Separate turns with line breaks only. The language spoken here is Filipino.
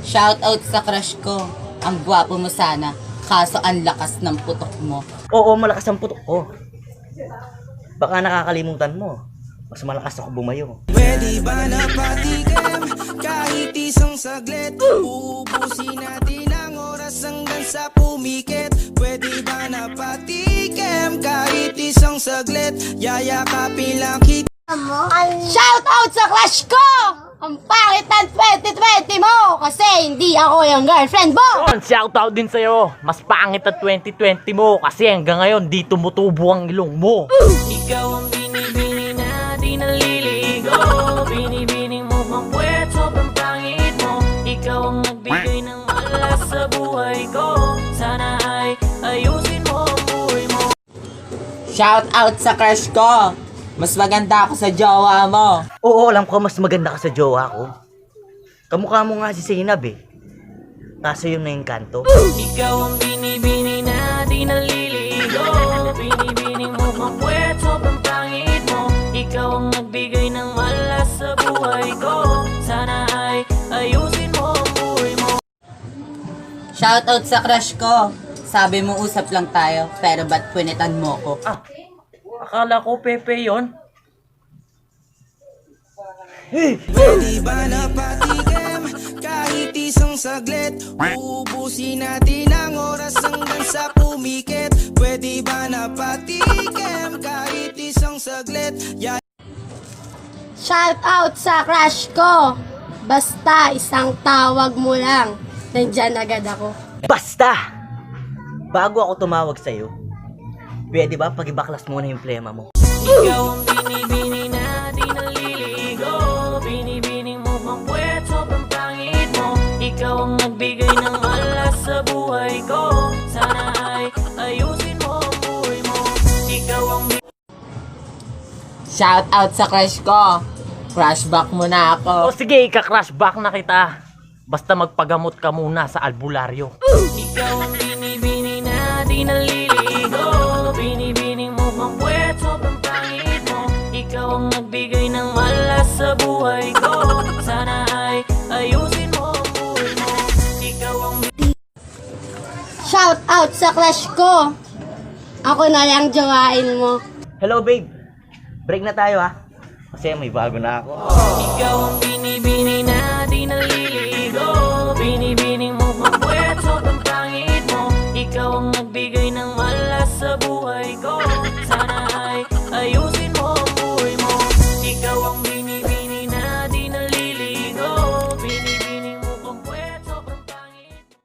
Shoutout sa crush ko. Ang gwapo mo sana, kaso ang lakas ng putok mo.
Oo, malakas ang putok ko. Baka nakakalimutan mo. Mas malakas ako bumayo.
Pwede ba na patikim kahit isang saglit? Uubusin natin ang oras hanggang sa pumikit. Pwede ba na patikim kahit isang saglit? Yayakapin lang kita.
Shoutout sa crush ko! Ang pangit ng 2020 mo kasi hindi ako yung girlfriend mo!
Shoutout din sa'yo. Mas pangit at 2020 mo kasi hanggang ngayon di tumutubo ang ilong mo.
Ikaw ang binibini na di naliligo. Binibining mo pang puwet, sobrang pangit mo. Ikaw ang nagbigay ng malas sa buhay ko. Sana ay ayusin mo ang buhay mo.
Shoutout sa crush ko. Mas maganda ako sa jowa mo.
Oo, alam ko mas maganda ka sa jowa ko. Kamukha mo nga si Zainab eh. Kaso yun na yung kanto.
Ikaw ang binibini na di naliligo. Binibining mo pang puwet, sobrang pangit mo. Ikaw ang nagbigay ng malas sa buhay ko. Sana ay ayusin mo ang buhay mo.
Shoutout sa crush ko. Sabi mo usap lang tayo, pero ba't punitan mo ko?
Akala ko Pepe yon.
Pwede ba na patikim kahit isang saglit? Uubusin natin ang oras hanggang sa pumikit. Pwede ba na patikim kahit isang saglit?
Shoutout sa crush ko! Basta isang tawag mo lang, nandyan agad ako.
Basta! Bago ako tumawag sa'yo, pwede ba pag-ibaklas muna yung plema mo?
Ikaw ang binibini na di naliligo. Binibining mo pang puwet, sobrang pangit mo. Ikaw ang nagbigay ng malas sa buhay ko. Sana ay ayusin mo ang buhay mo. Ikaw ang
Shoutout sa crush ko. Crushback mo na
O
ako.
sige, ika-crash back na kita. Basta magpagamot ka muna sa albularyo.
Ikaw ang binibini na di naliligo. Binibining mo pang puwet, sobrang pangit mo. Ikaw ang nagbigay ng malas sa buhay ko. Sana ay ayusin mo ang buhay mo. Ikaw ang
Shoutout sa crush ko! Ako na lang jowain mo.
Hello babe, break na tayo ha. Kasi may bago na ako.
ikaw ang binibini na